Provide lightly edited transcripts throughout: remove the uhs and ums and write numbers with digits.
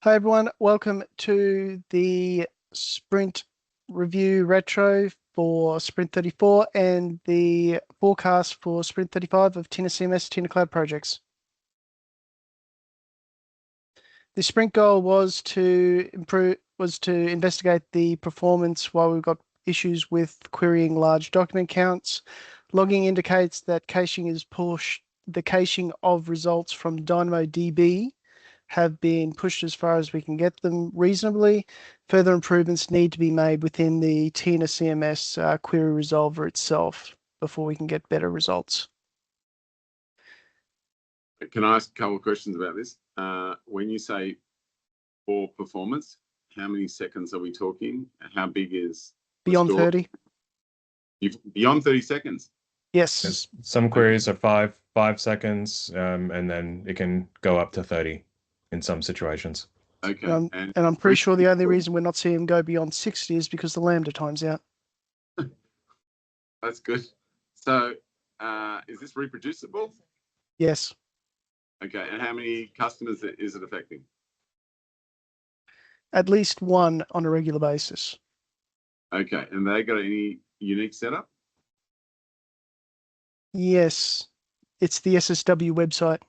Hi everyone, welcome to the Sprint Review Retro for Sprint 34 and the forecast for Sprint 35 of TinaCMS TinaCloud projects. The sprint goal was to investigate the performance while we've got issues with querying large document counts. Logging indicates that caching is pushed. The caching of results from DynamoDB have been pushed as far as we can get them reasonably. Further improvements need to be made within the TinaCMS query resolver itself before we can get better results. Can I ask a couple of questions about this? When you say poor performance, how many seconds are we talking? How big is Beyond 30? Beyond 30 seconds? Yes. Some queries are 5 seconds, and then it can go up to 30 in some situations. Okay. And I'm pretty sure the only reason we're not seeing them go beyond 60 is because the Lambda time's out. That's good. So is this reproducible? Yes. Okay. And how many customers is it affecting? At least one on a regular basis. Okay. And they got any unique setup? Yes. It's the SSW website.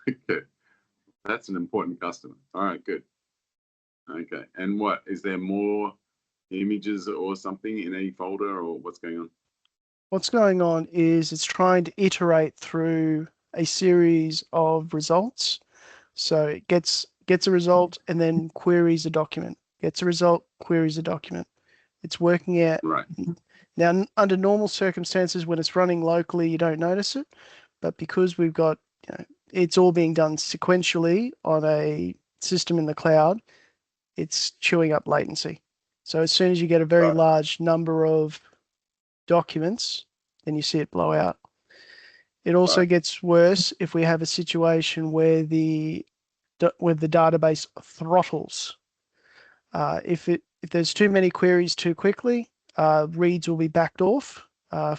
Okay. That's an important customer. All right, good. Okay. And what, is there more images or something in any folder, or what's going on? What's going on is it's trying to iterate through a series of results. So it gets a result and then queries a document. Gets a result, queries a document. It's working out. Right. Now, under normal circumstances, when it's running locally, you don't notice it. But because we've got, it's all being done sequentially on a system in the cloud, it's chewing up latency. So as soon as you get a very large number of documents, then you see it blow out. It also gets worse if we have a situation where the database throttles. If there's too many queries too quickly, reads will be backed off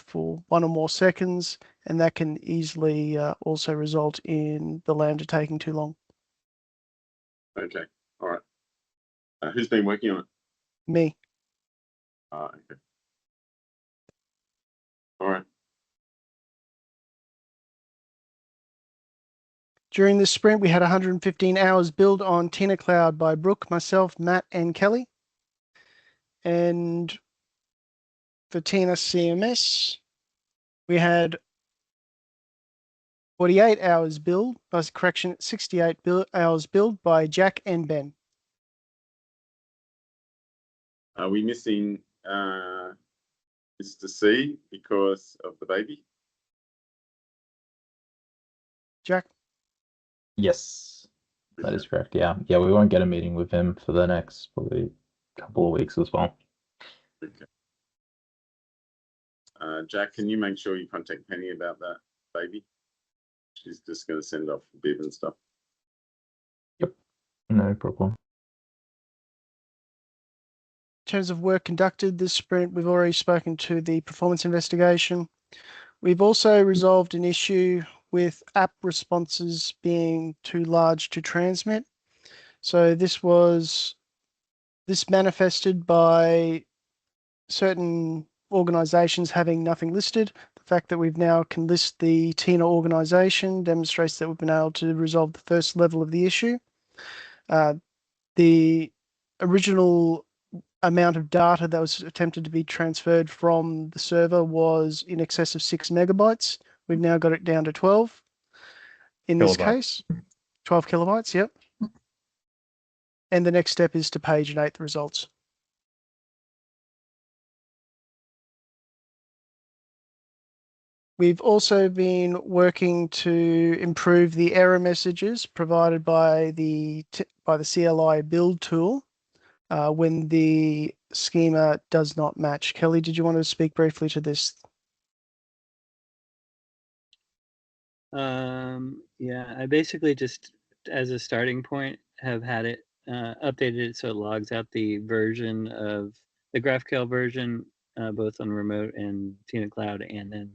for 1 or more seconds, and that can easily also result in the Lambda taking too long. Okay. All right. Who's been working on it? Me. Okay. All right. During this sprint, we had 115 hours built on TinaCloud by Brooke, myself, Matt, and Kelly. And for TinaCMS, we had 48 hours build, 68 hours build by Jack and Ben. Are we missing Mr. C because of the baby? Jack? Yes, that is correct. Yeah, we won't get a meeting with him for the next probably couple of weeks as well. Okay. Jack, can you make sure you contact Penny about that baby? She's just going to send off bib and stuff. Yep, no problem. In terms of work conducted this sprint, we've already spoken to the performance investigation. We've also resolved an issue with app responses being too large to transmit. So this manifested by certain organizations having nothing listed. The fact that we've now can list the Tina organization demonstrates that we've been able to resolve the first level of the issue. The original amount of data that was attempted to be transferred from the server was in excess of 6 megabytes. We've now got it down to 12. In this case, 12 kilobytes, yep. And the next step is to paginate the results. We've also been working to improve the error messages provided by the CLI build tool when the schema does not match. Kelly, did you want to speak briefly to this? Yeah, I basically just, as a starting point, have had it updated it so it logs out the version of the GraphQL version, both on remote and TinaCloud, and then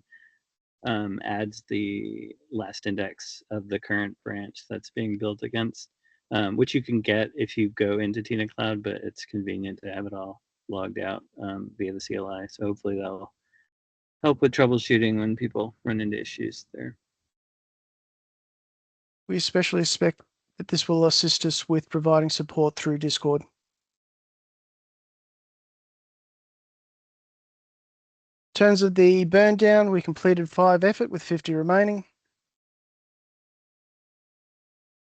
adds the last index of the current branch that's being built against, which you can get if you go into Tina Cloud, but it's convenient to have it all logged out via the CLI. So hopefully that'll help with troubleshooting when people run into issues there. We especially expect that this will assist us with providing support through Discord. In terms of the burn down, we completed 5 effort with 50 remaining.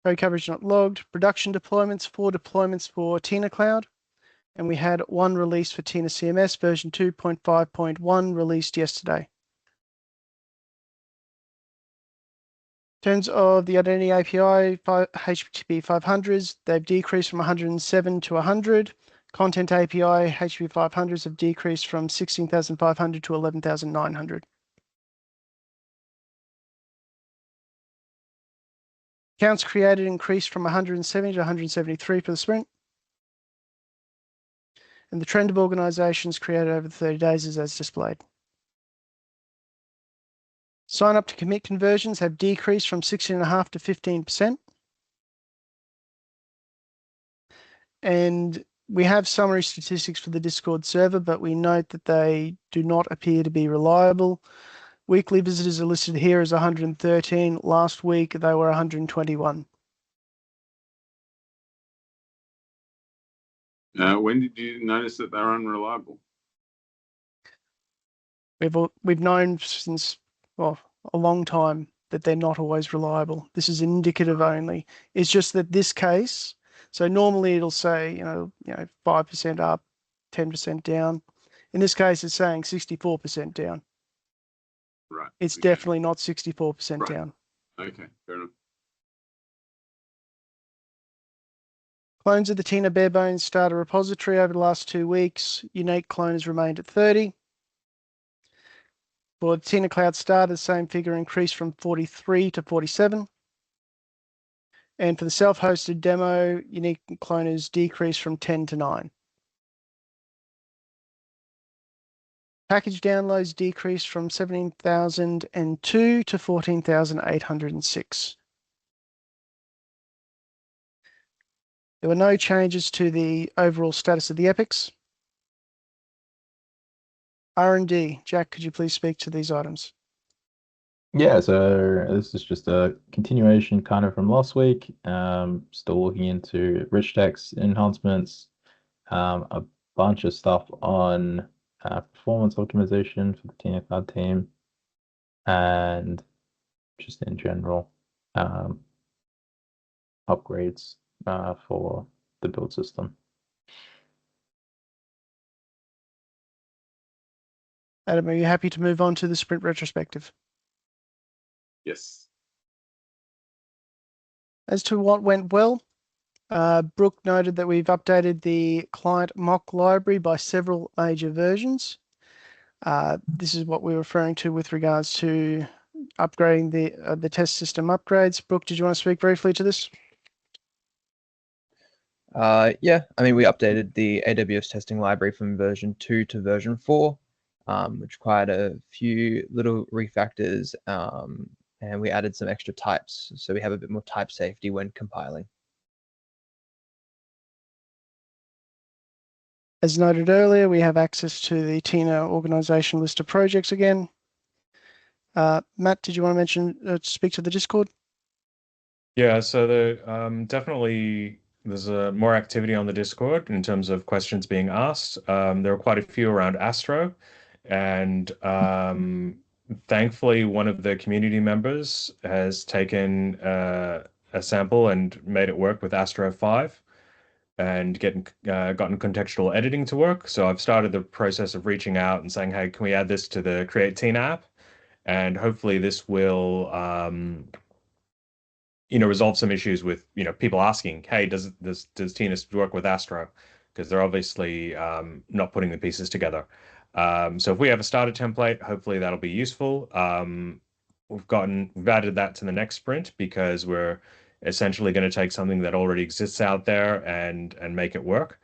Code coverage not logged. Production deployments, 4 deployments for Tina Cloud. And we had 1 release for TinaCMS version 2.5.1 released yesterday. In terms of the Identity API, HTTP 500s, they've decreased from 107 to 100. Content API, HTTP 500s have decreased from 16,500 to 11,900. Accounts created increased from 170 to 173 for the sprint. And the trend of organizations created over 30 days is as displayed. Sign up to commit conversions have decreased from 16.5% to 15%. And we have summary statistics for the Discord server, but we note that they do not appear to be reliable. Weekly visitors are listed here as 113. Last week, they were 121. When did you notice that they're unreliable? We've known since, well, a long time that they're not always reliable. This is indicative only. It's just that this case, so normally it'll say, 5% up, 10% down. In this case, it's saying 64% down. Right. It's okay. definitely not 64% Right. down. Okay, fair enough. Clones of the Tina Barebones starter repository over the last 2 weeks. Unique clone has remained at 30. For the Tina Cloud starter, the same figure increased from 43 to 47. And for the self-hosted demo, unique cloners decreased from 10 to 9. Package downloads decreased from 17,002 to 14,806. There were no changes to the overall status of the epics. R&D, Jack, could you please speak to these items? Yeah, so this is just a continuation kind of from last week. Still looking into rich text enhancements, a bunch of stuff on performance optimization for the Tina Cloud team, and just in general upgrades for the build system. Adam, are you happy to move on to the sprint retrospective? Yes. As to what went well, Brooke noted that we've updated the client mock library by several major versions. This is what we're referring to with regards to upgrading the test system upgrades. Brooke, did you want to speak briefly to this? Yeah, I mean, we updated the AWS testing library from version 2 to version 4, which required a few little refactors, and we added some extra types. So we have a bit more type safety when compiling. As noted earlier, we have access to the Tina organization list of projects again. Matt, did you want to mention, speak to the Discord? Yeah, so definitely there's more activity on the Discord in terms of questions being asked. There are quite a few around Astro, and thankfully one of the community members has taken a sample and made it work with Astro 5 and gotten contextual editing to work. So I've started the process of reaching out and saying, hey, can we add this to the Create Tina app? And hopefully this will resolve some issues with, people asking, hey, does Tina work with Astro? Because they're obviously not putting the pieces together. So if we have a starter template, hopefully that'll be useful. We've added that to the next sprint because we're essentially going to take something that already exists out there and make it work.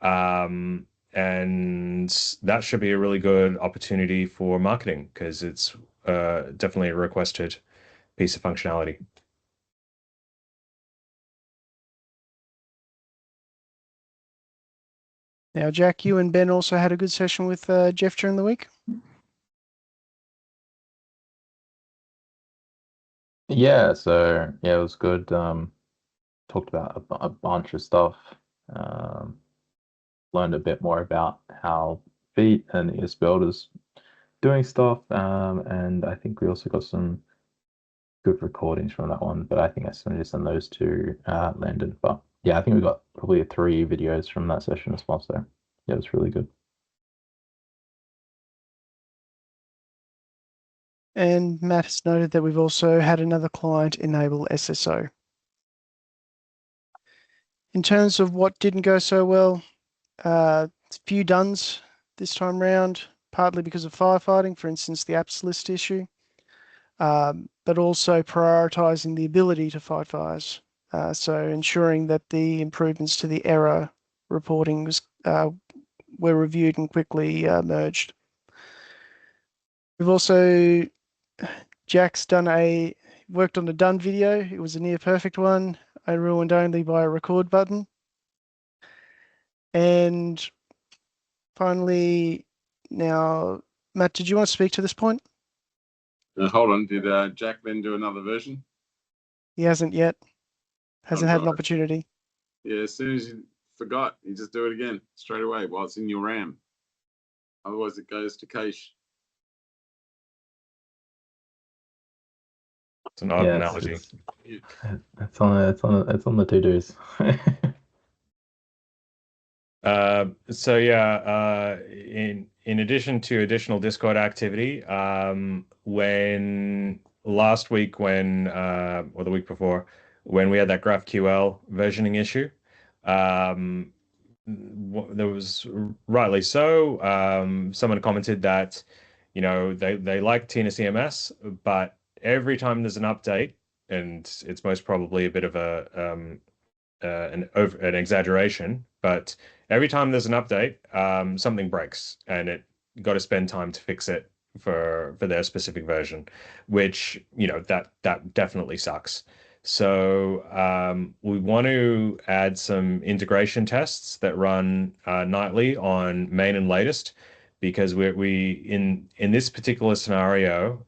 And that should be a really good opportunity for marketing because it's definitely a requested piece of functionality. Now, Jack, you and Ben also had a good session with Jeff during the week. Yeah, so yeah, it was good. Talked about a bunch of stuff. Learned a bit more about how Feet and ESBuild is doing stuff. And I think we also got some good recordings from that one, but I think I still need to send those to Landon. But yeah, I think we got probably 3 videos from that session as well. So yeah, it was really good. And Matt has noted that we've also had another client enable SSO. In terms of what didn't go so well, a few duns this time round, partly because of firefighting, for instance, the apps list issue, but also prioritizing the ability to fight fires. So ensuring that the improvements to the error reporting were reviewed and quickly merged. We've also, Jack's worked on a done video. It was a near perfect one. I ruined only by a record button. And finally, now, Matt, did you want to speak to this point? Hold on. Did Jack then do another version? He hasn't yet. Hasn't had an God. opportunity. Yeah, as soon as you forgot, you just do it again straight away while it's in your RAM. Otherwise, it goes to cache. It's an odd Yeah, analogy. it's on the to-dos. So yeah, in addition to additional Discord activity, when last week or the week before, when we had that GraphQL versioning issue, there was, rightly so, someone commented that, they like TinaCMS, but every time there's an update, and it's most probably a bit of an exaggeration, but every time there's an update, something breaks, and it got to spend time to fix it for their specific version, which that definitely sucks. So we want to add some integration tests that run nightly on main and latest, because in this particular scenario,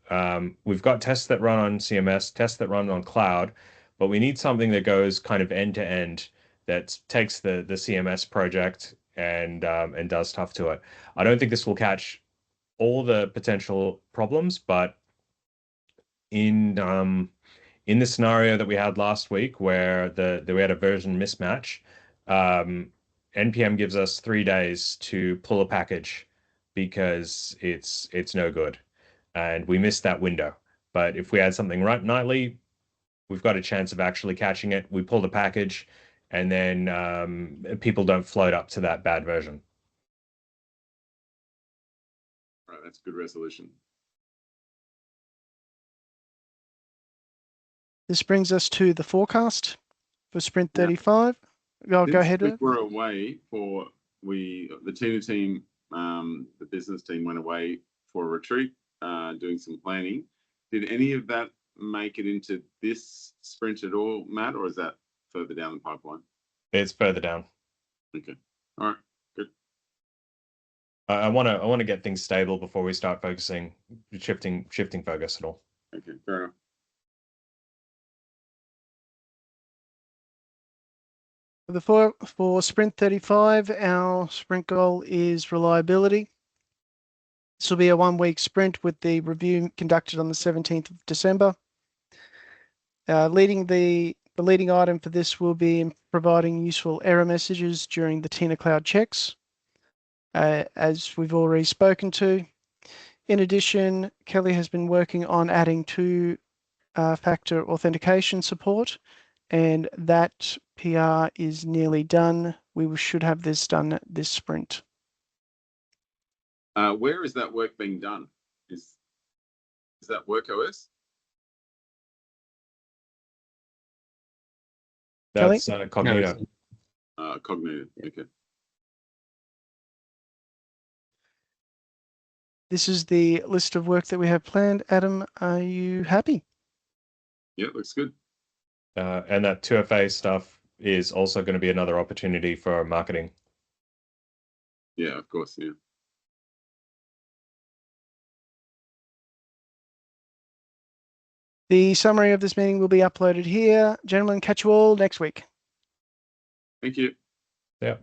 we've got tests that run on CMS, tests that run on cloud, but we need something that goes kind of end to end, that takes the CMS project and does stuff to it. I don't think this will catch all the potential problems, but in the scenario that we had last week, where we had a version mismatch, NPM gives us 3 days to pull a package because it's no good, and we missed that window. But if we had something right nightly, we've got a chance of actually catching it. We pull the package, and then people don't float up to that bad version. All right, that's a good resolution. This brings us to the forecast for Sprint Yeah. 35. Go ahead. We were away the Tina team, the business team went away for a retreat, doing some planning. Did any of that make it into this sprint at all, Matt, or is that further down the pipeline? It's further down. Okay. All right. Good. I want to get things stable before we start shifting focus at all. Okay. Fair enough. For Sprint 35, our sprint goal is reliability. This will be a 1-week sprint with the review conducted on the 17th of December. The leading item for this will be providing useful error messages during the Tina Cloud checks, as we've already spoken to. In addition, Kelly has been working on adding 2-factor authentication support, and that PR is nearly done. We should have this done this sprint. Where is that work being done? Is that WorkOS? That's No, Cognito. Cognito. Okay. this is the list of work that we have planned. Adam, are you happy? Yeah, looks good. And that 2FA stuff is also going to be another opportunity for marketing. Yeah, of course. Yeah. The summary of this meeting will be uploaded here. Gentlemen, catch you all next week. Thank you. Yeah.